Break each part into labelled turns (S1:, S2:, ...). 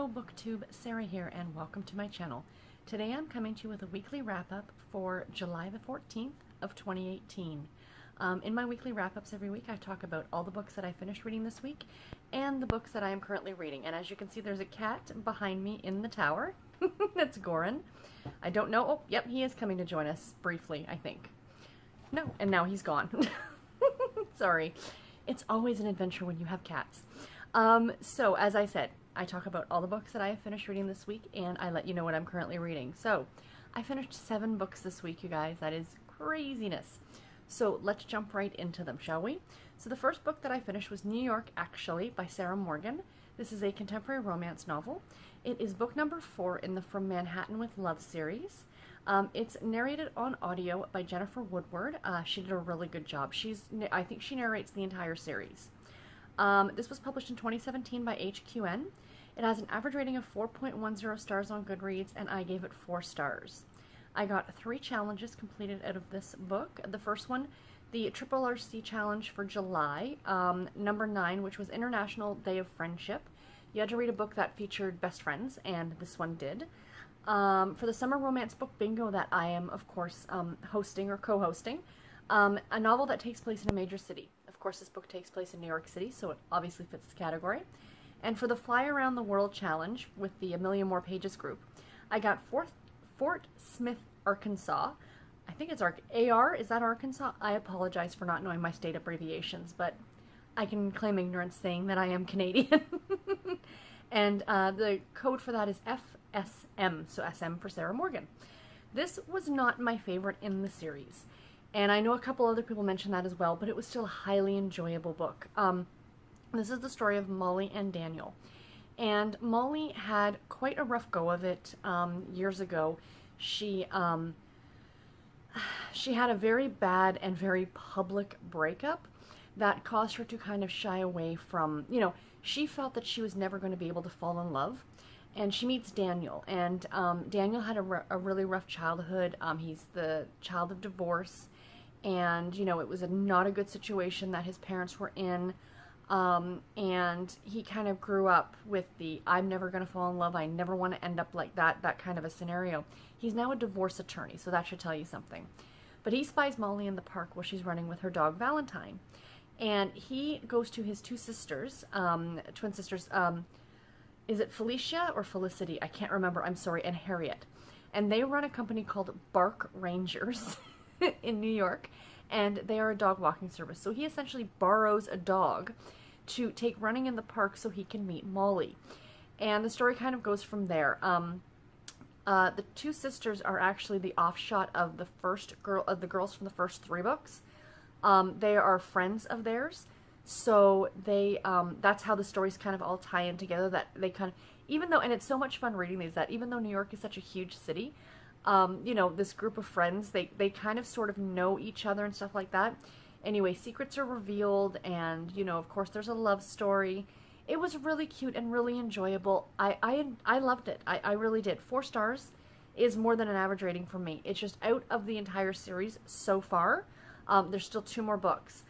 S1: Hello BookTube, Sarah here and welcome to my channel. Today I'm coming to you with a weekly wrap-up for July the 14th of 2018. In my weekly wrap-ups every week I talk about all the books that I finished reading this week and the books that I am currently reading. And as you can see, there's a cat behind me in the tower. That's Goran. I don't know. Oh, yep, he is coming to join us briefly, I think. No, and now he's gone. Sorry. It's always an adventure when you have cats. So as I said, I talk about all the books that I have finished reading this week, and I let you know what I'm currently reading. So, I finished 7 books this week, you guys. That is craziness. So, let's jump right into them, shall we? So, the first book that I finished was New York, Actually, by Sarah Morgan. This is a contemporary romance novel. It is book number 4 in the From Manhattan with Love series. It's narrated on audio by Jennifer Woodward. She did a really good job. I think she narrates the entire series. This was published in 2017 by HQN. It has an average rating of 4.10 stars on Goodreads, and I gave it 4 stars. I got 3 challenges completed out of this book. The first one, the Triple RC challenge for July, number 9, which was International Day of Friendship. You had to read a book that featured best friends, and this one did. For the Summer Romance Book Bingo that I am, of course, hosting or co-hosting, a novel that takes place in a major city. Of course, this book takes place in New York City, so it obviously fits the category. And for the Fly Around the World Challenge with the A Million More Pages group, I got Fort Smith, Arkansas. I think it's AR. Is that Arkansas? I apologize for not knowing my state abbreviations, but I can claim ignorance saying that I am Canadian. And the code for that is FSM, so SM for Sarah Morgan. This was not my favorite in the series. And I know a couple other people mentioned that as well, but it was still a highly enjoyable book. This is the story of Molly and Daniel. And Molly had quite a rough go of it years ago. She had a very bad and very public breakup that caused her to kind of shy away from, she felt that she was never going to be able to fall in love. And she meets Daniel, and Daniel had a really rough childhood. He's the child of divorce. And, it was not a good situation that his parents were in, and he kind of grew up with the, I'm never going to fall in love, I never want to end up like that kind of a scenario. He's now a divorce attorney, so that should tell you something. But he spies Molly in the park while she's running with her dog Valentine. And he goes to his 2 sisters, twin sisters, is it Felicia or Felicity? I can't remember, I'm sorry, and Harriet. And they run a company called Bark Rangers in New York, and they are a dog walking service. So he essentially borrows a dog to take running in the park so he can meet Molly. And the story kind of goes from there. The 2 sisters are actually the offshot of the girls from the first 3 books. They are friends of theirs. So they, that's how the stories kind of all tie in together, that they kind of, even though, and it's so much fun reading these, that even though New York is such a huge city, this group of friends, they kind of sort of know each other and stuff like that. Anyway, secrets are revealed, and, of course there's a love story. It was really cute and really enjoyable. I loved it. I really did. 4 stars is more than an average rating for me. It's just out of the entire series so far. There's still 2 more books.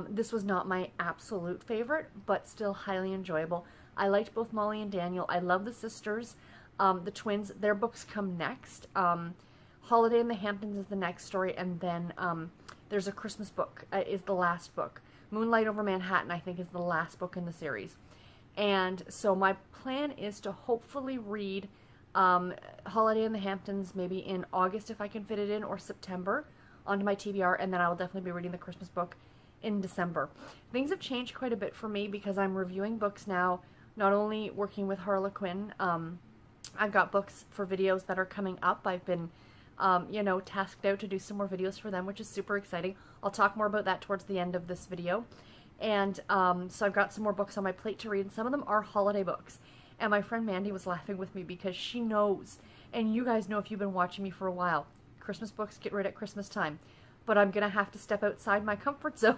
S1: This was not my absolute favorite, but still highly enjoyable. I liked both Molly and Daniel. I love the sisters. The twins, their books come next. Holiday in the Hamptons is the next story, and then there's a Christmas book is the last book. Moonlight Over Manhattan, I think, is the last book in the series. And so my plan is to hopefully read Holiday in the Hamptons maybe in August if I can fit it in, or September onto my TBR, and then I will definitely be reading the Christmas book in December. Things have changed quite a bit for me because I'm reviewing books now, not only working with Harlequin. I've got books for videos that are coming up. I've been, tasked out to do some more videos for them, which is super exciting. I'll talk more about that towards the end of this video. And so I've got some more books on my plate to read, and some of them are holiday books. And my friend Mandy was laughing with me because she knows, and you guys know if you've been watching me for a while, Christmas books get read at Christmas time. But I'm going to have to step outside my comfort zone.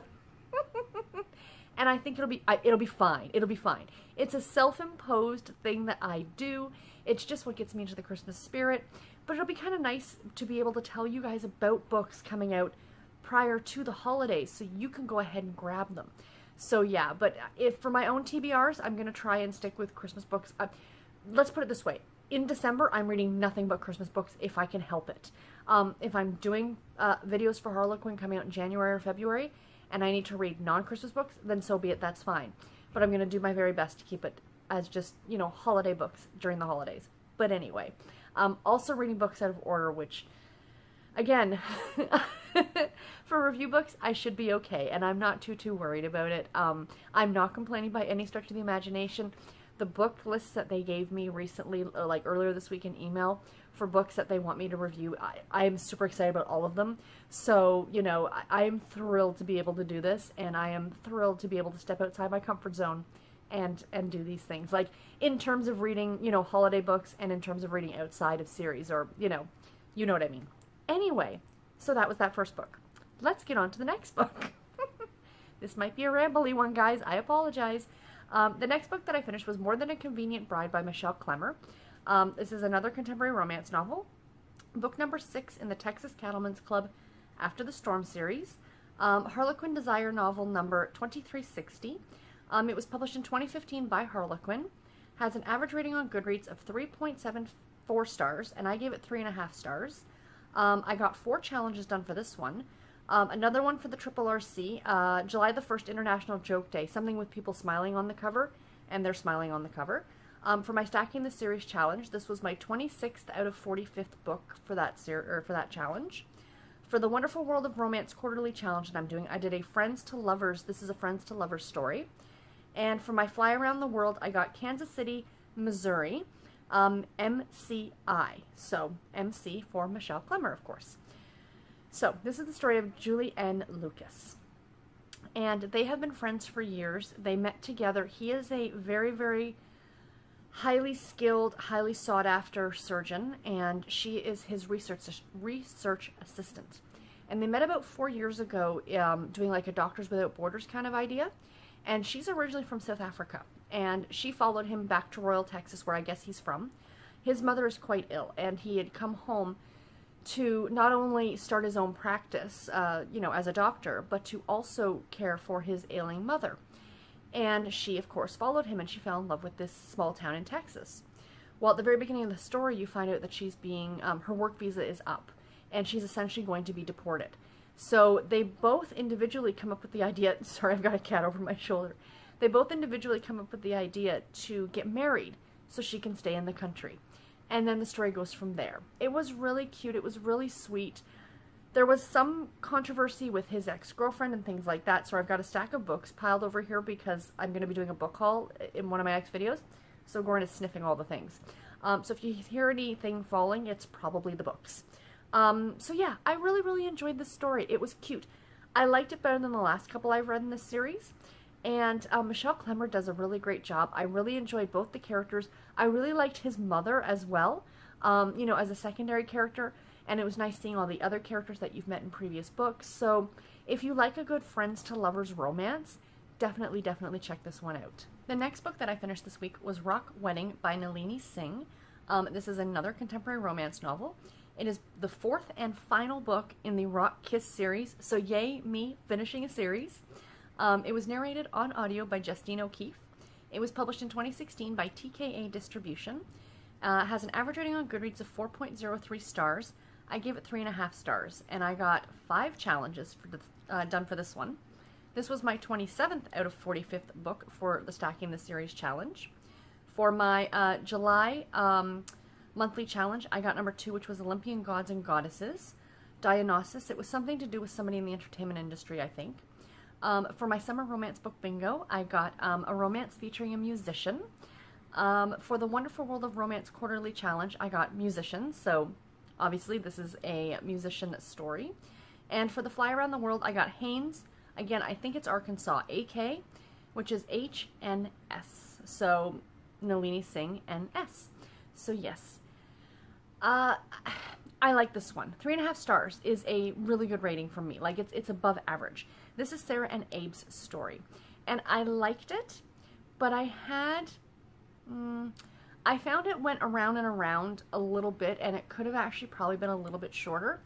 S1: And I think it'll be fine. It'll be fine. It's a self-imposed thing that I do. It's just what gets me into the Christmas spirit. But it'll be kind of nice to be able to tell you guys about books coming out prior to the holidays, so you can go ahead and grab them. So yeah, but if for my own TBRs, I'm going to try and stick with Christmas books. let's put it this way. In December, I'm reading nothing but Christmas books if I can help it. If I'm doing videos for Harlequin coming out in January or February, and I need to read non-Christmas books, then so be it, that's fine. But I'm going to do my very best to keep it as just, you know, holiday books during the holidays. But anyway, also reading books out of order, which, again, for review books, I should be okay, and I'm not too worried about it. I'm not complaining by any stretch of the imagination. The book lists that they gave me recently, like earlier this week in email, for books that they want me to review, I am super excited about all of them. So, you know, I am thrilled to be able to do this, and I am thrilled to be able to step outside my comfort zone and do these things. Like, in terms of reading, you know, holiday books, and in terms of reading outside of series, or, you know what I mean. Anyway, so that was that first book. Let's get on to the next book. This might be a rambly one, guys. I apologize. The next book that I finished was More Than a Convenient Bride by Michelle Celmer. This is another contemporary romance novel. Book number 6 in the Texas Cattlemen's Club After the Storm series. Harlequin Desire novel number 2360. It was published in 2015 by Harlequin. Has an average rating on Goodreads of 3.74 stars, and I gave it 3.5 stars. I got 4 challenges done for this one. Another one for the Triple RC, July the 1st International Joke Day, something with people smiling on the cover, and they're smiling on the cover. For my Stacking the Series challenge, this was my 26th out of 45th book for that for that challenge. For the Wonderful World of Romance quarterly challenge that I'm doing, I did a Friends to Lovers, this is a Friends to Lovers story. And for my Fly Around the World, I got Kansas City, Missouri, MCI. So, MC for Michelle Celmer, of course. So, this is the story of Julie N. Lucas. And they have been friends for years. They met together. He is a very, very highly skilled, highly sought-after surgeon, and she is his research assistant. And they met about 4 years ago doing like a Doctors Without Borders kind of idea. And she's originally from South Africa. And she followed him back to Royal, Texas, where I guess he's from. His mother is quite ill, and he had come home to not only start his own practice, you know, as a doctor, but to also care for his ailing mother. And she, of course, followed him, and she fell in love with this small town in Texas. Well, at the very beginning of the story, you find out that she's being, her work visa is up, and she's essentially going to be deported. So they both individually come up with the idea, sorry, I've got a cat over my shoulder. They both individually come up with the idea to get married so she can stay in the country. And then the story goes from there. It was really cute. It was really sweet. There was some controversy with his ex-girlfriend and things like that, so I've got a stack of books piled over here because I'm going to be doing a book haul in one of my next videos. So Gordon is sniffing all the things. So if you hear anything falling, it's probably the books. So yeah, I really, really enjoyed this story. It was cute. I liked it better than the last couple I've read in this series. And Michelle Celmer does a really great job. I really enjoyed both the characters. I really liked his mother as well, you know, as a secondary character. And it was nice seeing all the other characters that you've met in previous books. So if you like a good friends to lovers romance, definitely, definitely check this one out. The next book that I finished this week was Rock Wedding by Nalini Singh. This is another contemporary romance novel. It is the 4th and final book in the Rock Kiss series. So yay, me finishing a series. It was narrated on audio by Justine O'Keefe. It was published in 2016 by TKA Distribution. Has an average rating on Goodreads of 4.03 stars. I gave it 3.5 stars, and I got 5 challenges done for this one. This was my 27th out of 45th book for the Stacking the Series challenge. For my July monthly challenge, I got number 2, which was Olympian Gods and Goddesses. Dionysus. It was something to do with somebody in the entertainment industry, I think. For my summer romance book bingo, I got a romance featuring a musician. For the Wonderful World of Romance quarterly challenge, I got musicians, so obviously this is a musician story. And for the Fly Around the World, I got Haynes. Again, I think it's Arkansas, AK, which is HNS. So Nalini Singh NS. So yes. I like this one. 3.5 stars is a really good rating from me. Like, it's above average. This is Sarah and Abe's story. And I liked it, but I found it went around and around a little bit, and it could have actually probably been a little bit shorter.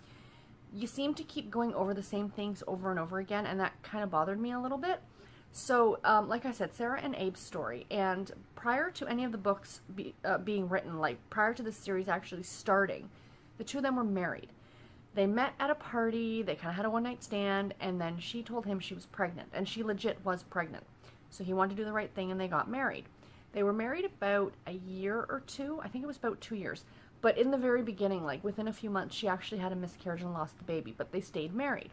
S1: You seem to keep going over the same things over and over again, and that kind of bothered me a little bit. So, like I said, Sarah and Abe's story, and prior to any of the books being written, like prior to the series actually starting, the two of them were married. They met at a party, they kind of had a one-night stand, and then she told him she was pregnant, and she legit was pregnant. So he wanted to do the right thing, and they got married. They were married about a year or two. I think it was about 2 years. But in the very beginning, like within a few months, she actually had a miscarriage and lost the baby, but they stayed married.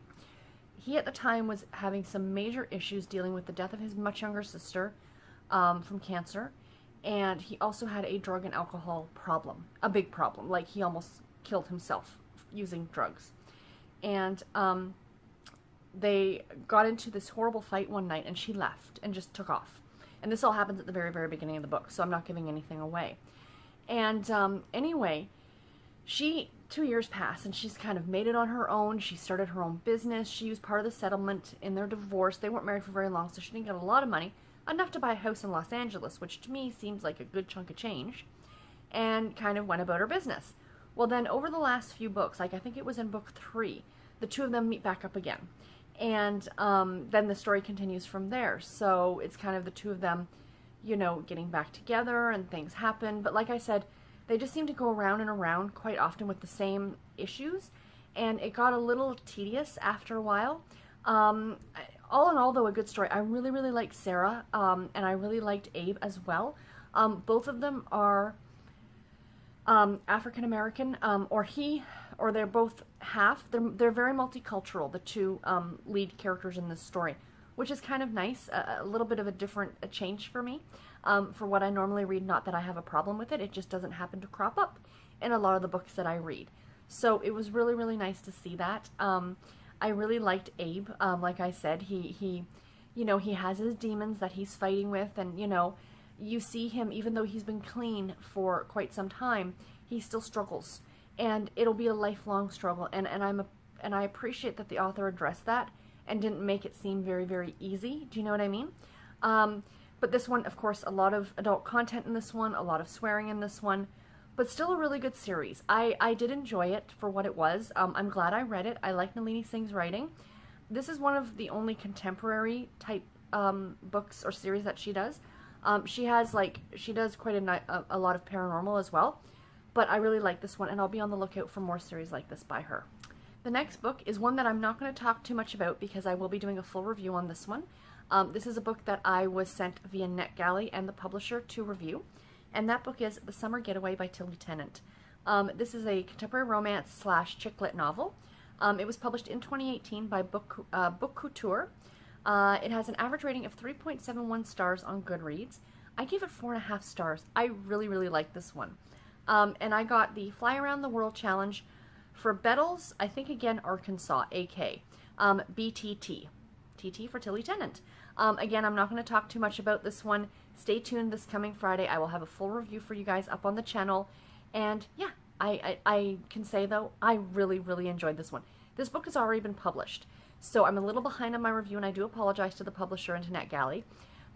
S1: He at the time was having some major issues dealing with the death of his much younger sister from cancer, and he also had a drug and alcohol problem, a big problem. Like he almost killed himself using drugs. And they got into this horrible fight one night, and she left and just took off. And this all happens at the very, very beginning of the book, so I'm not giving anything away. And anyway, 2 years passed, and she's kind of made it on her own. She started her own business. She was part of the settlement in their divorce. They weren't married for very long, so she didn't get a lot of money, enough to buy a house in Los Angeles, which to me seems like a good chunk of change, and kind of went about her business. Well, then over the last few books, like I think it was in book 3, the two of them meet back up again. And then the story continues from there. So it's kind of the two of them, you know, getting back together, and things happen. But like I said, they just seem to go around and around quite often with the same issues, and it got a little tedious after a while. All in all, though, a good story. I really, really liked Sarah, and I really liked Abe as well. Both of them are African American, or they're both half. They're very multicultural, the two lead characters in this story, which is kind of nice, a little bit of a change for me, for what I normally read. Not that I have a problem with it, it just doesn't happen to crop up in a lot of the books that I read. So it was really, really nice to see that. I really liked Abe. Like I said, he you know, he has his demons that he's fighting with, and, you know, you see him, even though he's been clean for quite some time, he still struggles. And it'll be a lifelong struggle, and I appreciate that the author addressed that and didn't make it seem very, very easy. Do you know what I mean? But this one, of course, a lot of adult content in this one, a lot of swearing in this one, but still a really good series. I did enjoy it for what it was. I'm glad I read it. I like Nalini Singh's writing. This is one of the only contemporary type books or series that she does. She does quite a lot of paranormal as well. But I really like this one, and I'll be on the lookout for more series like this by her. The next book is one that I'm not going to talk too much about because I will be doing a full review on this one. This is a book that I was sent via NetGalley and the publisher to review, and that book is The Summer Getaway by Tilly Tennant. This is a contemporary romance / chick lit novel. It was published in 2018 by Book Couture. It has an average rating of 3.71 stars on Goodreads. I gave it 4.5 stars. I really, really like this one. And I got the Fly Around the World Challenge for Bettles, I think again, Arkansas, AK, BTT. TT for Tilly Tennant. Again, I'm not going to talk too much about this one. Stay tuned this coming Friday. I will have a full review for you guys up on the channel. And yeah, I can say though, I really, really enjoyed this one. This book has already been published, so I'm a little behind on my review, and I do apologize to the publisher and to NetGalley.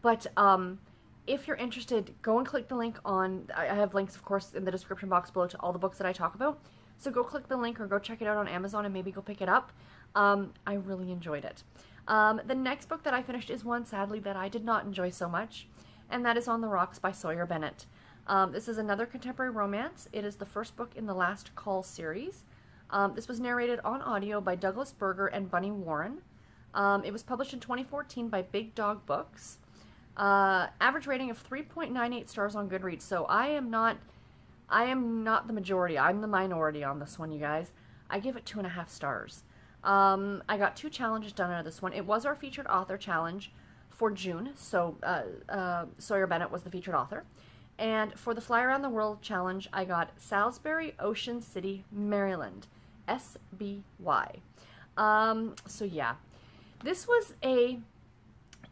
S1: But if you're interested, go and click the link on, I have links, of course, in the description box below to all the books that I talk about. So go click the link or go check it out on Amazon and maybe go pick it up. I really enjoyed it. The next book that I finished is one, sadly, that I did not enjoy so much, and that is On the Rocks by Sawyer Bennett. This is another contemporary romance. It is the first book in the Last Call series. This was narrated on audio by Douglas Berger and Bunny Warren. It was published in 2014 by Big Dog Books. Average rating of 3.98 stars on Goodreads. So I am not the majority. I'm the minority on this one, you guys. I give it 2.5 stars. I got 2 challenges done out of this one. It was our featured author challenge for June, so Sawyer Bennett was the featured author. And for the Fly Around the World challenge, I got Salisbury, Ocean City, Maryland, SBY. So yeah, this was a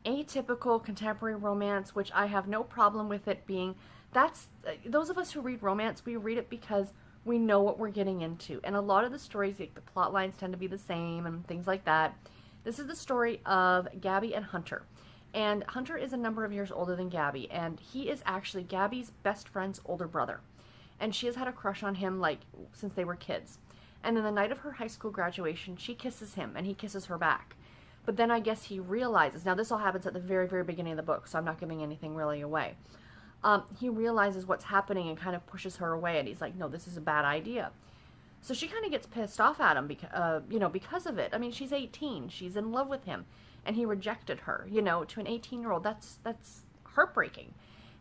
S1: atypical contemporary romance, which I have no problem with it being. That's those of us who read romance, we read it because we know what we're getting into, and a lot of the stories, like the plot lines tend to be the same and things like that. This is the story of Gabby and Hunter, and Hunter is a number of years older than Gabby, and he is actually Gabby's best friend's older brother, and she has had a crush on him like since they were kids. And then the night of her high school graduation, she kisses him and he kisses her back. But then I guess he realizes, now this all happens at the very, very beginning of the book, so I'm not giving anything really away. He realizes what's happening and kind of pushes her away, and he's like, no, this is a bad idea. So she kind of gets pissed off at him, because of it. I mean, she's 18, she's in love with him, and he rejected her, to an 18-year-old, that's heartbreaking.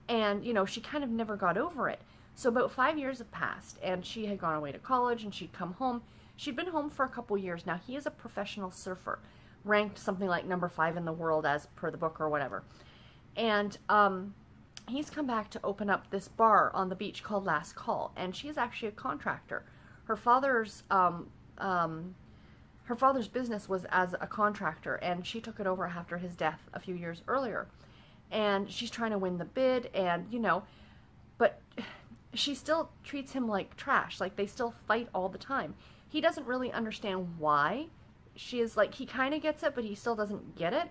S1: And, she kind of never got over it. So about 5 years have passed, and she had gone away to college, and she'd come home. She'd been home for a couple years. Now, he is a professional surfer, ranked something like number 5 in the world as per the book or whatever. And he's come back to open up this bar on the beach called Last Call, and she's actually a contractor. Her father's business was as a contractor, and she took it over after his death a few years earlier. And she's trying to win the bid, and, but she still treats him like trash. Like, they still fight all the time. He doesn't really understand why. She is like, he kind of gets it, but he still doesn't get it.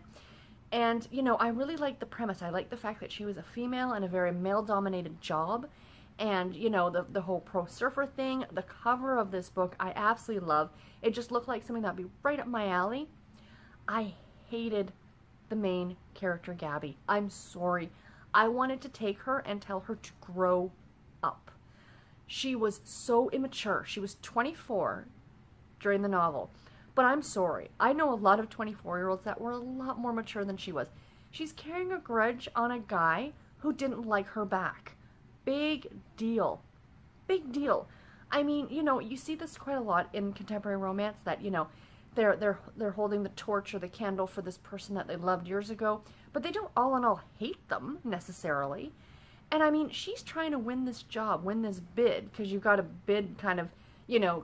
S1: And, I really like the premise. I like the fact that she was a female in a very male-dominated job. And, the whole pro surfer thing, the cover of this book, I absolutely love. It just looked like something that would be right up my alley. I hated the main character, Gabby. I'm sorry. I wanted to take her and tell her to grow up. She was so immature. She was 24 during the novel. But I'm sorry. I know a lot of 24-year-olds that were a lot more mature than she was. She's carrying a grudge on a guy who didn't like her back. Big deal. Big deal. I mean, you see this quite a lot in contemporary romance that, they're holding the torch or the candle for this person that they loved years ago, but they don't all in all hate them necessarily. And I mean, she's trying to win this job, win this bid, because you've got to bid kind of,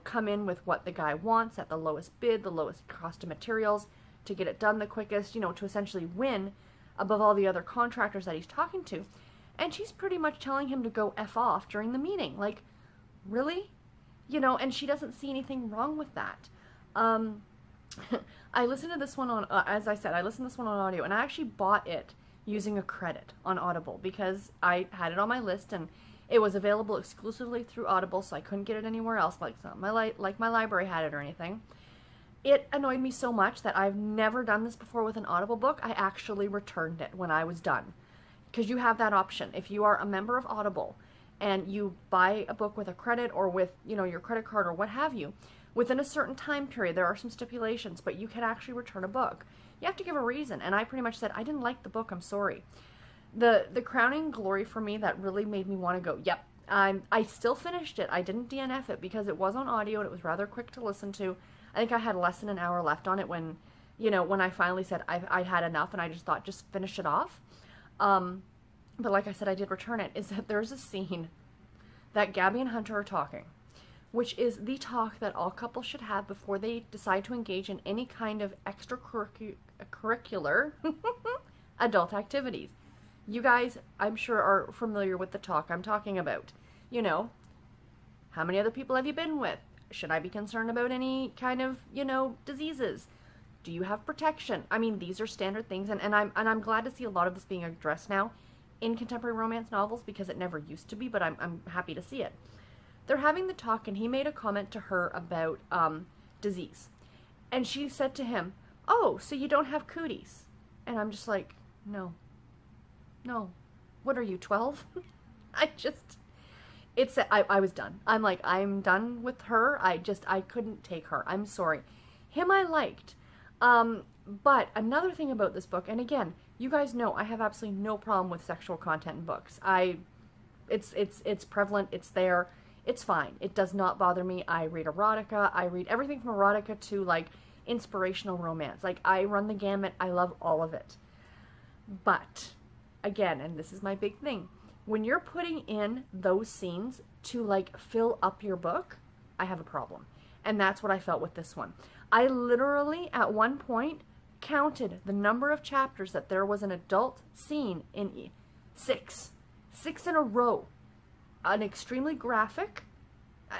S1: come in with what the guy wants at the lowest bid, the lowest cost of materials, to get it done the quickest, to essentially win above all the other contractors that he's talking to. And she's pretty much telling him to go F off during the meeting. Like, really? And she doesn't see anything wrong with that. I listened to this one on, as I said, I listened to this one on audio, and I actually bought it using a credit on Audible because I had it on my list, and it was available exclusively through Audible, so I couldn't get it anywhere else, like my library had it or anything. It annoyed me so much that I've never done this before with an Audible book. I actually returned it when I was done. Because you have that option. If you are a member of Audible and you buy a book with a credit or with, your credit card or what have you, within a certain time period, there are some stipulations, but you can actually return a book. You have to give a reason, and I pretty much said, I didn't like the book, I'm sorry. The crowning glory for me that really made me want to go, yep, I still finished it. I didn't DNF it because it was on audio and it was rather quick to listen to. I think I had less than an hour left on it when, when I finally said I had enough, and I just thought, just finish it off. But like I said, I did return it, is that there's a scene that Gabby and Hunter are talking, which is the talk that all couples should have before they decide to engage in any kind of extracurricular adult activities. You guys, I'm sure, are familiar with the talk I'm talking about. How many other people have you been with? Should I be concerned about any kind of, diseases? Do you have protection? I mean, these are standard things, and I'm glad to see a lot of this being addressed now in contemporary romance novels because it never used to be, but I'm happy to see it. They're having the talk, and he made a comment to her about disease. And she said to him, oh, so you don't have cooties? And I'm just like, no. No. What are you, 12? I was done. I'm like, I'm done with her. I couldn't take her. I'm sorry. Him I liked. But another thing about this book, and again, you guys know I have absolutely no problem with sexual content in books. It's prevalent. It's there. It's fine. It does not bother me. I read erotica. I read everything from erotica to, like, inspirational romance. Like, I run the gamut. I love all of it. But, again, and this is my big thing, when you're putting in those scenes to, like, fill up your book, I have a problem. And that's what I felt with this one. I literally, at one point, counted the number of chapters that there was an adult scene in 6. 6 in a row. An extremely graphic,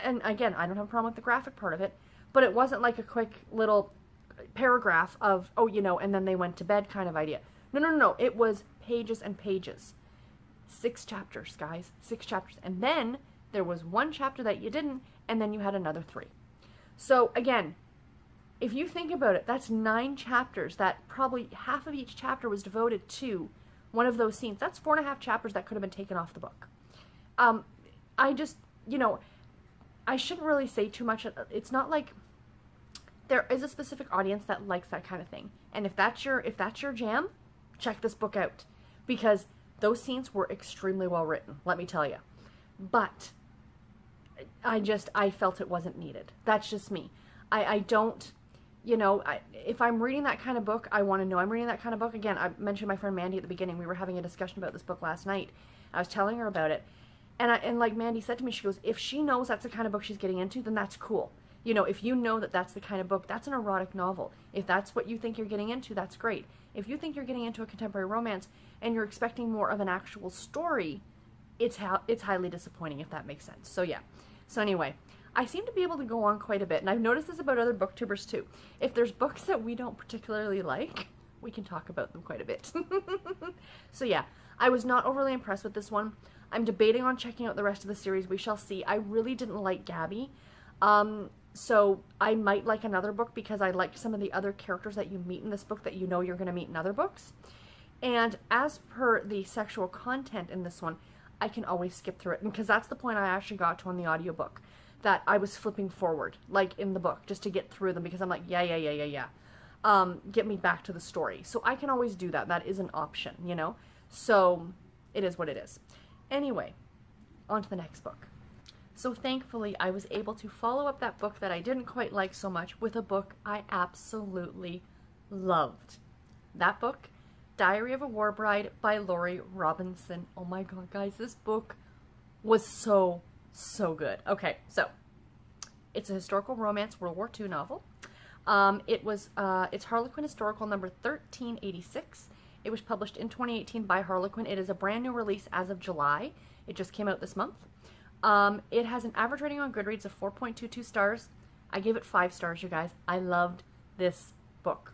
S1: and again, I don't have a problem with the graphic part of it, but it wasn't like a quick little paragraph of, oh, and then they went to bed kind of idea. No. It was pages and pages. 6 chapters, guys. 6 chapters. And then there was one chapter that you didn't, and then you had another 3. So, again, if you think about it, that's 9 chapters that probably half of each chapter was devoted to one of those scenes. That's 4.5 chapters that could have been taken off the book. I just, you know, I shouldn't really say too much. It's not like there is a specific audience that likes that kind of thing. And if that's your jam, check this book out, because those scenes were extremely well written, let me tell you. But I felt it wasn't needed. That's just me. I don't, you know, if I'm reading that kind of book, I want to know I'm reading that kind of book. Again, I mentioned my friend Mandy at the beginning. We were having a discussion about this book last night. I was telling her about it. And like Mandy said to me, she goes, if she knows that's the kind of book she's getting into, then that's cool. You know, if you know that that's the kind of book, that's an erotic novel. If that's what you think you're getting into, that's great. If you think you're getting into a contemporary romance and you're expecting more of an actual story, it's highly disappointing, if that makes sense. So yeah. So anyway, I seem to be able to go on quite a bit, and I've noticed this about other booktubers too. If there's books that we don't particularly like, we can talk about them quite a bit. So yeah, I was not overly impressed with this one. I'm debating on checking out the rest of the series. We shall see. I really didn't like Gabby. So I might like another book because I liked some of the other characters that you meet in this book that you know you're going to meet in other books. And as per the sexual content in this one, I can always skip through it. Because that's the point I actually got to on the audiobook. That I was flipping forward, like in the book, just to get through them. Because I'm like, yeah. Get me back to the story. So I can always do that. That is an option, you know. So it is what it is. Anyway, on to the next book. So thankfully, I was able to follow up that book that I didn't quite like so much with a book I absolutely loved. That book, Diary of a War Bride by Lauri Robinson. Oh my god, guys, this book was so good. Okay, so it's a historical romance World War II novel. It's Harlequin Historical number 1386. It was published in 2018 by Harlequin. It is a brand new release as of July. It just came out this month. It has an average rating on Goodreads of 4.22 stars. I gave it 5 stars, you guys. I loved this book.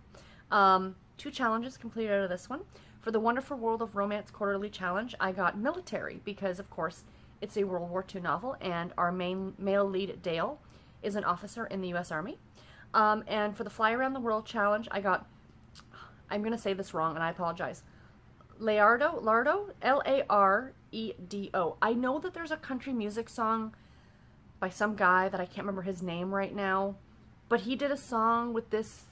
S1: 2 challenges completed out of this one. For the Wonderful World of Romance Quarterly Challenge, I got military because, of course, it's a World War II novel, and our main male lead, Dale, is an officer in the U.S. Army. And for the Fly Around the World Challenge, I got, I'm going to say this wrong, and I apologize, Lardo, L-A-R-E-D-O. I know that there's a country music song by some guy that I can't remember his name right now, but he did a song with this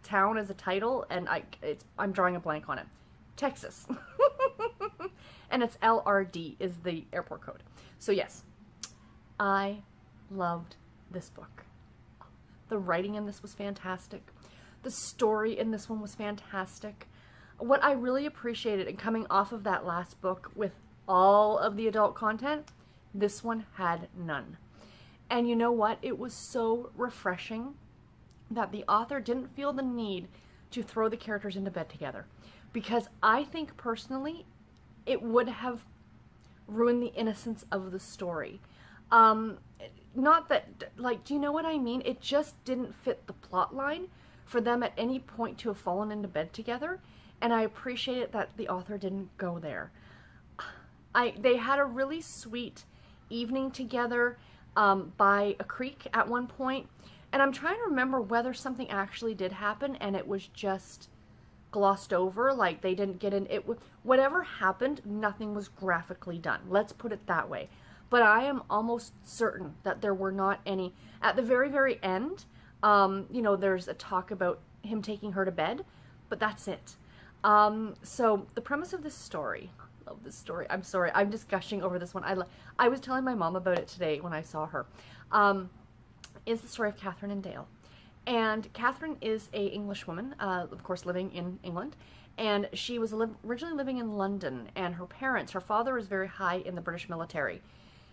S1: town as a title, and I'm drawing a blank on it. Texas. And it's LRD is the airport code. So yes, I loved this book. The writing in this was fantastic. The story in this one was fantastic. What I really appreciated, and coming off of that last book with all of the adult content, this one had none. And you know what? It was so refreshing that the author didn't feel the need to throw the characters into bed together. Because I think personally, it would have ruined the innocence of the story. Not that, like, do you know what I mean? It just didn't fit the plot line for them at any point to have fallen into bed together. And I appreciate it that the author didn't go there. They had a really sweet evening together by a creek at one point. And I'm trying to remember whether something actually did happen and it was just glossed over, like they didn't get in it. Whatever happened, nothing was graphically done. Let's put it that way. But I am almost certain that there were not any. At the very, very end, you know, there's a talk about him taking her to bed, but that's it. So the premise of this story, I love this story. I'm sorry, I'm just gushing over this one. I was telling my mom about it today when I saw her. Is the story of Catherine and Dale. And Catherine is a Englishwoman, of course, living in England. And she was originally living in London, and her parents, her father is very high in the British military.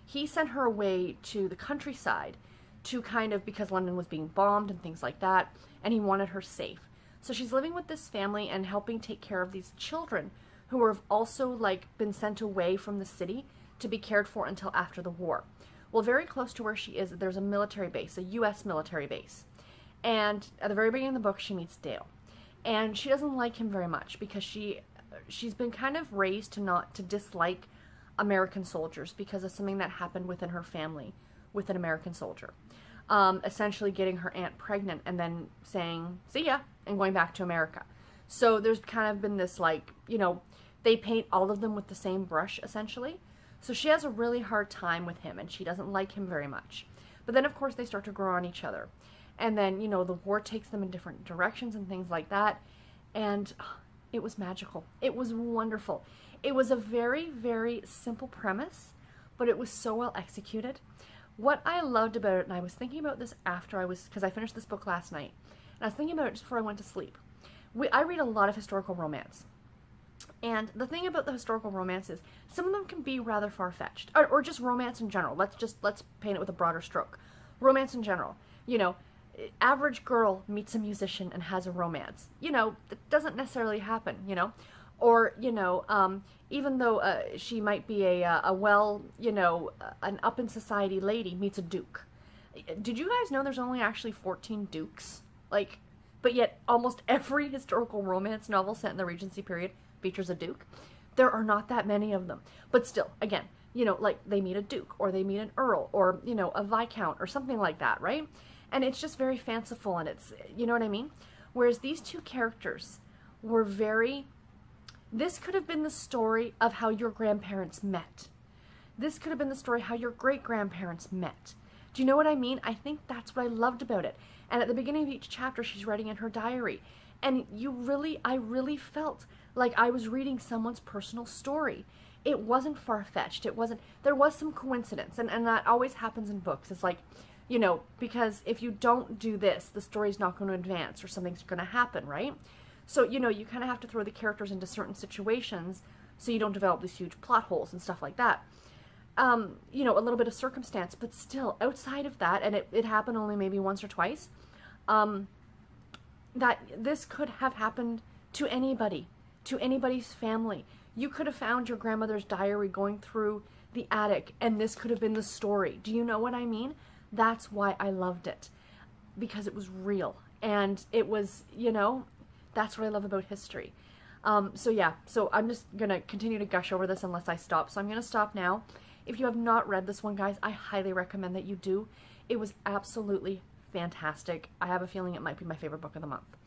S1: He sent her away to the countryside to kind of, because London was being bombed and things like that, and he wanted her safe. So she's living with this family and helping take care of these children who have also, like, been sent away from the city to be cared for until after the war. Well, very close to where she is, there's a military base, a U.S. military base. And at the very beginning of the book, she meets Dale. And she doesn't like him very much because she's been kind of raised to dislike American soldiers because of something that happened within her family with an American soldier. essentially getting her aunt pregnant and then saying, see ya, and going back to America. So there's kind of been this, like, you know, they paint all of them with the same brush, essentially. So she has a really hard time with him, and she doesn't like him very much. But then, of course, they start to grow on each other. And then, you know, the war takes them in different directions and things like that. And it was magical. It was wonderful. It was a very, very simple premise, but it was so well executed. What I loved about it, and I was thinking about this after because I finished this book last night, and I was thinking about it just before I went to sleep. I read a lot of historical romance. And the thing about the historical romance is some of them can be rather far-fetched, or just romance in general. Let's paint it with a broader stroke. Romance in general. You know, average girl meets a musician and has a romance. You know, that doesn't necessarily happen, you know. Or, you know, even though she might be a well, you know, an up-in-society lady meets a duke. Did you guys know there's only actually 14 dukes? Like, but yet almost every historical romance novel set in the Regency period features a duke. There are not that many of them. But still, again, you know, like they meet a duke, or they meet an earl, or, you know, a viscount, or something like that, right? And it's just very fanciful, and it's, you know what I mean? Whereas these two characters were very... This could have been the story of how your grandparents met. This could have been the story how your great-grandparents met. Do you know what I mean? I think that's what I loved about it. And at the beginning of each chapter, she's writing in her diary. And I really felt like I was reading someone's personal story. It wasn't far-fetched. There was some coincidence. And that always happens in books. It's like, you know, because if you don't do this, the story's not going to advance, or something's going to happen, right? So, you know, you kind of have to throw the characters into certain situations so you don't develop these huge plot holes and stuff like that. You know, a little bit of circumstance, but still, outside of that, and it happened only maybe once or twice, that this could have happened to anybody, to anybody's family. You could have found your grandmother's diary going through the attic, and this could have been the story. Do you know what I mean? That's why I loved it, because it was real, and it was, you know... That's what I love about history. So yeah, so I'm just going to continue to gush over this unless I stop. So I'm going to stop now. If you have not read this one, guys, I highly recommend that you do. It was absolutely fantastic. I have a feeling it might be my favorite book of the month.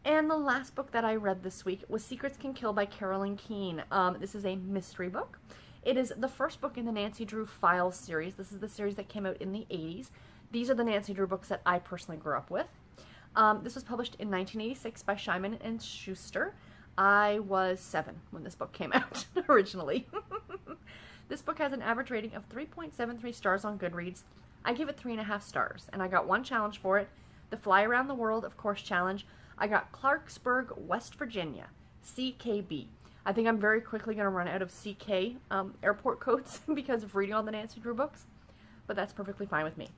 S1: And the last book that I read this week was Secrets Can Kill by Carolyn Keene. This is a mystery book. It is the first book in the Nancy Drew Files series. This is the series that came out in the 80s. These are the Nancy Drew books that I personally grew up with. This was published in 1986 by Simon & Schuster. I was 7 when this book came out originally. This book has an average rating of 3.73 stars on Goodreads. I give it 3.5 stars, and I got one challenge for it. The Fly Around the World, of course, challenge. I got Clarksburg, West Virginia, CKB. I think I'm very quickly going to run out of CK airport codes because of reading all the Nancy Drew books, but that's perfectly fine with me.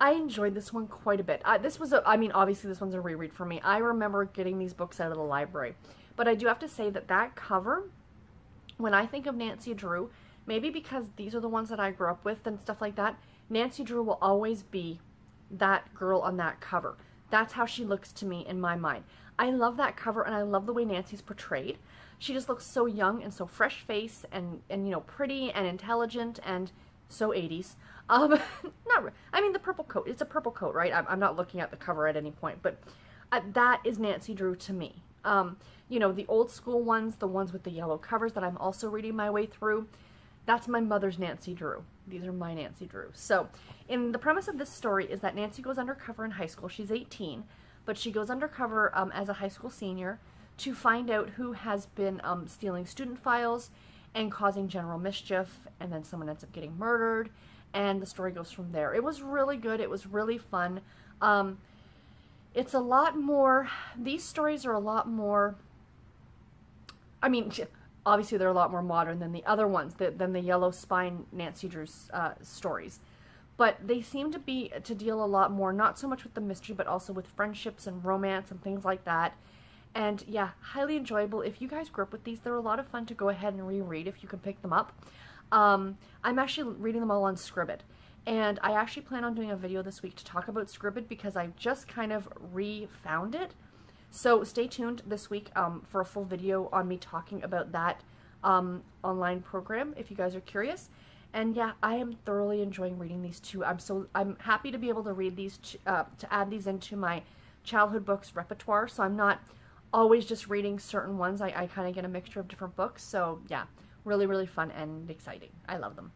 S1: I enjoyed this one quite a bit. I mean, obviously this one's a reread for me. I remember getting these books out of the library. But I do have to say that cover, when I think of Nancy Drew, maybe because these are the ones that I grew up with and stuff like that, Nancy Drew will always be that girl on that cover. That's how she looks to me in my mind. I love that cover, and I love the way Nancy's portrayed. She just looks so young and so fresh-faced and you know, pretty and intelligent and so 80s. I mean, the purple coat. It's a purple coat, right? I'm not looking at the cover at any point, but that is Nancy Drew to me. You know, the old school ones, the ones with the yellow covers that I'm also reading my way through, that's my mother's Nancy Drew. These are my Nancy Drew. So, in the premise of this story is that Nancy goes undercover in high school. She's 18, but she goes undercover as a high school senior to find out who has been stealing student files and causing general mischief, and then someone ends up getting murdered. And the story goes from there. It was really good. It was really fun. It's a lot more, these stories are a lot more, I mean, obviously they're a lot more modern than the other ones, than the Yellow Spine Nancy Drew stories. But they seem to deal a lot more, not so much with the mystery, but also with friendships and romance and things like that. And yeah, highly enjoyable. If you guys grew up with these, they're a lot of fun to go ahead and reread if you can pick them up. I'm actually reading them all on Scribd, and I actually plan on doing a video this week to talk about Scribd because I just kind of re-found it. So stay tuned this week for a full video on me talking about that online program if you guys are curious. And yeah, I am thoroughly enjoying reading these two. I'm happy to be able to read these, to add these into my childhood books repertoire, so I'm not always just reading certain ones. I kind of get a mixture of different books, so yeah, really, really fun and exciting. I love them.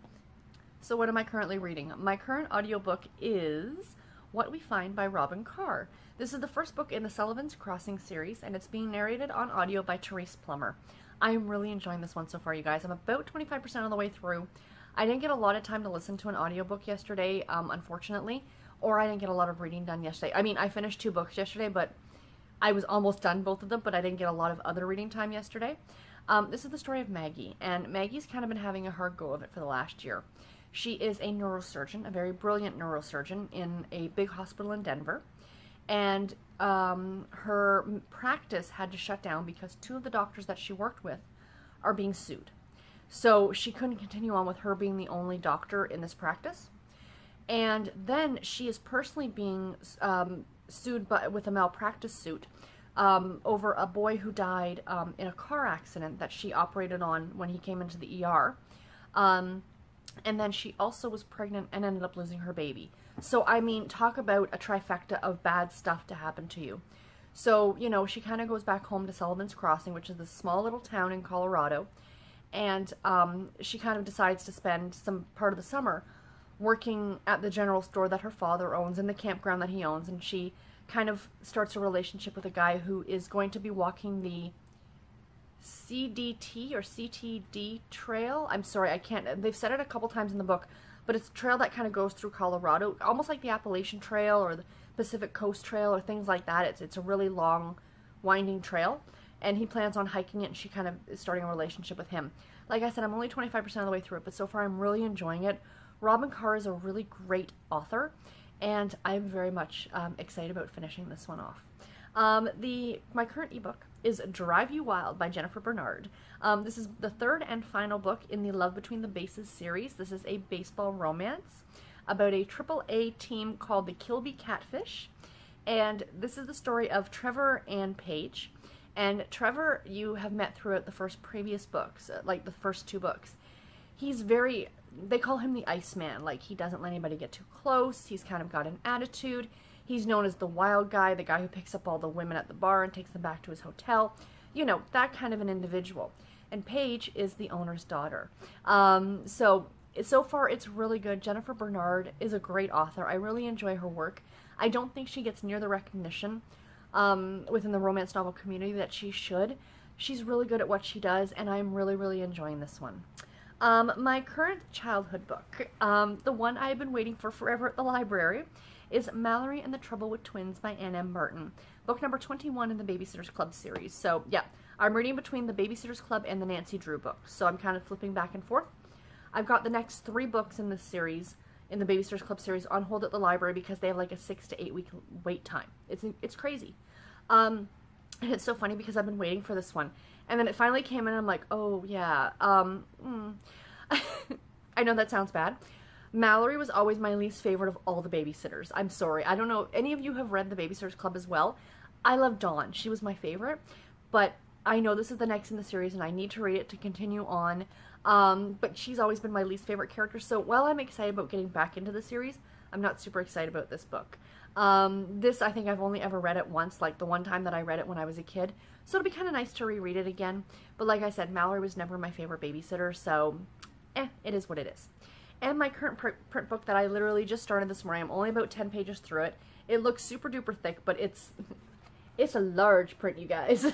S1: So what am I currently reading? My current audiobook is What We Find by Robyn Carr. This is the first book in the Sullivan's Crossing series, and it's being narrated on audio by Therese Plummer. I am really enjoying this one so far, you guys. I'm about 25% of the way through. I didn't get a lot of time to listen to an audiobook yesterday, unfortunately, or I didn't get a lot of reading done yesterday. I mean, I finished 2 books yesterday, but I was almost done both of them, but I didn't get a lot of other reading time yesterday. This is the story of Maggie, and Maggie's kind of been having a hard go of it for the last year. She is a neurosurgeon, a very brilliant neurosurgeon in a big hospital in Denver, and her practice had to shut down because 2 of the doctors that she worked with are being sued. So she couldn't continue on with her being the only doctor in this practice. And then she is personally being sued with a malpractice suit over a boy who died in a car accident that she operated on when he came into the ER. And then she also was pregnant and ended up losing her baby. So, I mean, talk about a trifecta of bad stuff to happen to you. So, you know, she kind of goes back home to Sullivan's Crossing, which is this small little town in Colorado. And she kind of decides to spend some part of the summer working at the general store that her father owns and the campground that he owns. And she kind of starts a relationship with a guy who is going to be walking the CDT or CTD trail. I'm sorry, I can't. They've said it a couple times in the book, but it's a trail that kind of goes through Colorado, almost like the Appalachian Trail or the Pacific Coast Trail or things like that. It's a really long, winding trail, and he plans on hiking it, and she kind of is starting a relationship with him. Like I said, I'm only 25% of the way through it, but so far I'm really enjoying it. Robyn Carr is a really great author, and I'm very much excited about finishing this one off. My current ebook is Drive You Wild by Jennifer Bernard. This is the 3rd and final book in the Love Between the Bases series. This is a baseball romance about a AAA team called the Kilby Catfish. And this is the story of Trevor and Paige. And Trevor, you have met throughout the previous books, like the first 2 books. He's very, they call him the Iceman. Like, he doesn't let anybody get too close. He's kind of got an attitude. He's known as the wild guy, the guy who picks up all the women at the bar and takes them back to his hotel. You know, that kind of an individual. And Paige is the owner's daughter. So far, it's really good. Jennifer Bernard is a great author. I really enjoy her work. I don't think she gets near the recognition within the romance novel community that she should. She's really good at what she does, and I'm really, really enjoying this one. My current childhood book, the one I've been waiting for forever at the library, is Mallory and the Trouble with Twins by Ann M. Martin. Book number 21 in the Babysitter's Club series. So, yeah, I'm reading between the Babysitter's Club and the Nancy Drew books. So I'm kind of flipping back and forth. I've got the next 3 books in this series, in the Babysitter's Club series, on hold at the library because they have like a 6 to 8 week wait time. It's crazy. And it's so funny because I've been waiting for this one. And then it finally came in and I'm like, oh, yeah. I know that sounds bad. Mallory was always my least favorite of all the babysitters. I'm sorry. I don't know if any of you have read the Babysitter's Club as well. I love Dawn. She was my favorite. But I know this is the next in the series and I need to read it to continue on. But she's always been my least favorite character. So while I'm excited about getting back into the series, I'm not super excited about this book. This, I think I've only ever read it once, like the one time that I read it when I was a kid. So it'll be kind of nice to reread it again. But like I said, Mallory was never my favorite babysitter. So, it is what it is. And my current print book that I literally just started this morning, I'm only about 10 pages through it. It looks super duper thick, but it's a large print, you guys.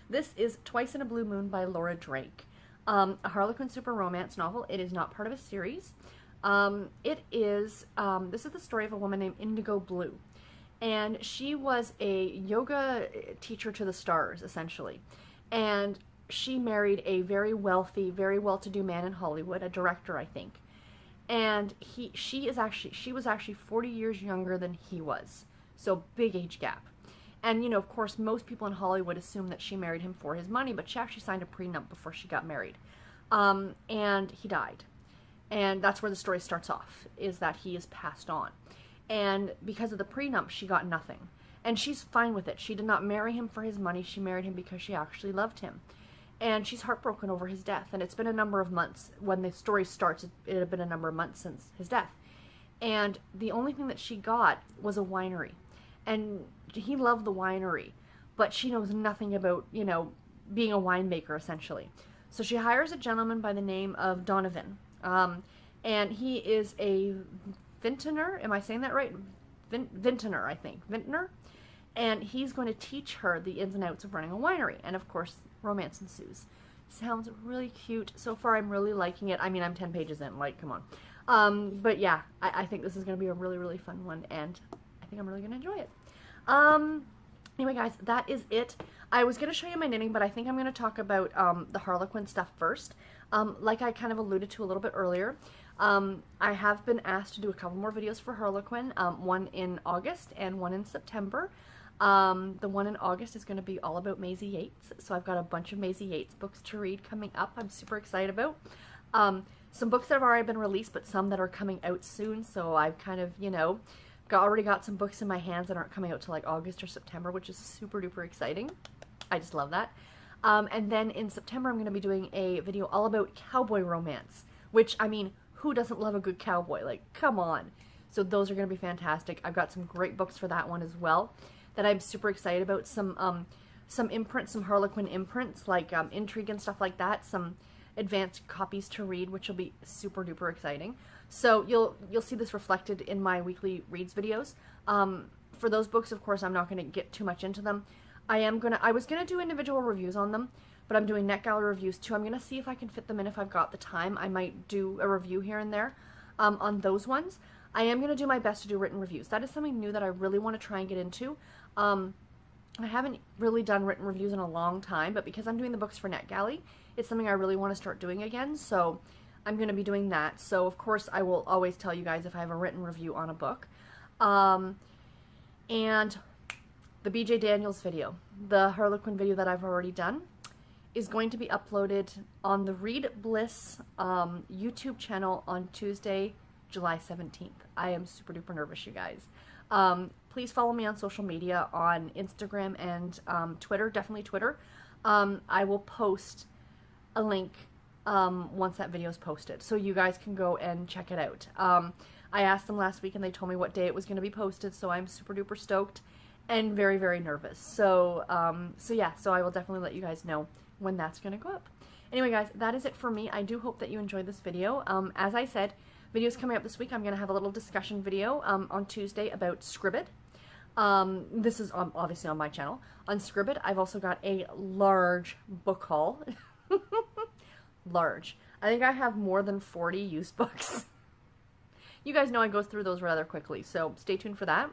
S1: This is Twice in a Blue Moon by Laura Drake. A Harlequin super romance novel. It is not part of a series. This is the story of a woman named Indigo Blue. And she was a yoga teacher to the stars, essentially. And she married a very wealthy, very well-to-do man in Hollywood, a director, I think. And she was actually 40 years younger than he was. So big age gap. And, you know, of course, most people in Hollywood assume that she married him for his money, but she actually signed a prenup before she got married. And he died. And that's where the story starts off, is that he is passed on. And because of the prenup, she got nothing. And she's fine with it. She did not marry him for his money. She married him because she actually loved him. and she's heartbroken over his death. And it's been a number of months. When the story starts, it had been a number of months since his death. And the only thing that she got was a winery. And he loved the winery, but she knows nothing about, you know, being a winemaker, essentially. So she hires a gentleman by the name of Donovan. And he is a vintner. Am I saying that right? Vintner, I think. Vintner. And he's going to teach her the ins and outs of running a winery. And of course, romance ensues. Sounds really cute. So far, I'm really liking it. I mean, I'm 10 pages in. Like, come on. But yeah, I think this is going to be a really, really fun one. And I think I'm really going to enjoy it. Anyway, guys, that is it. I was going to show you my knitting, but I think I'm going to talk about the Harlequin stuff first. Like I kind of alluded to a little bit earlier, I have been asked to do a couple more videos for Harlequin, one in August and one in September. The one in August is going to be all about Maisie Yates, so I've got a bunch of Maisie Yates books to read coming up. I'm super excited about. Some books that have already been released, but some that are coming out soon, so I've kind of, you know, already got some books in my hands that aren't coming out till like August or September, which is super duper exciting. I just love that. And then in September, I'm going to be doing a video all about cowboy romance, which, I mean, who doesn't love a good cowboy? Like, come on. So those are going to be fantastic. I've got some great books for that one as well that I'm super excited about. Some imprints, some Harlequin imprints, like Intrigue and stuff like that. Some advanced copies to read, which will be super duper exciting. So you'll see this reflected in my weekly reads videos. For those books, of course, I'm not going to get too much into them. I was going to do individual reviews on them, but I'm doing net gallery reviews too. I'm going to see if I can fit them in if I've got the time. I might do a review here and there on those ones. I am going to do my best to do written reviews. That is something new that I really want to try and get into. I haven't really done written reviews in a long time, but because I'm doing the books for NetGalley, it's something I really want to start doing again, so I'm going to be doing that. So, of course, I will always tell you guys if I have a written review on a book. And the BJ Daniels video, the Harlequin video that I've already done, is going to be uploaded on the Read Bliss YouTube channel on Tuesday, July 17th. I am super duper nervous, you guys. Please follow me on social media on Instagram and Twitter, definitely Twitter. I will post a link once that video is posted, so you guys can go and check it out. I asked them last week and they told me what day it was going to be posted, so I'm super duper stoked and very, very nervous. So, yeah, so I will definitely let you guys know when that's going to go up. Anyway, guys, that is it for me. I do hope that you enjoyed this video. As I said, videos coming up this week. I'm going to have a little discussion video on Tuesday about Scribbit. This is obviously on my channel. On Scribbit, I've also got a large book haul. Large. I think I have more than 40 used books. You guys know I go through those rather quickly, so stay tuned for that.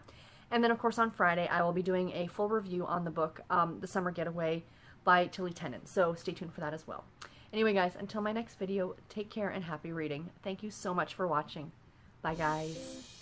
S1: And then, of course, on Friday, I will be doing a full review on the book, The Summer Getaway by Tennant, so stay tuned for that as well. Anyway, guys, until my next video, take care and happy reading. Thank you so much for watching. Bye, guys.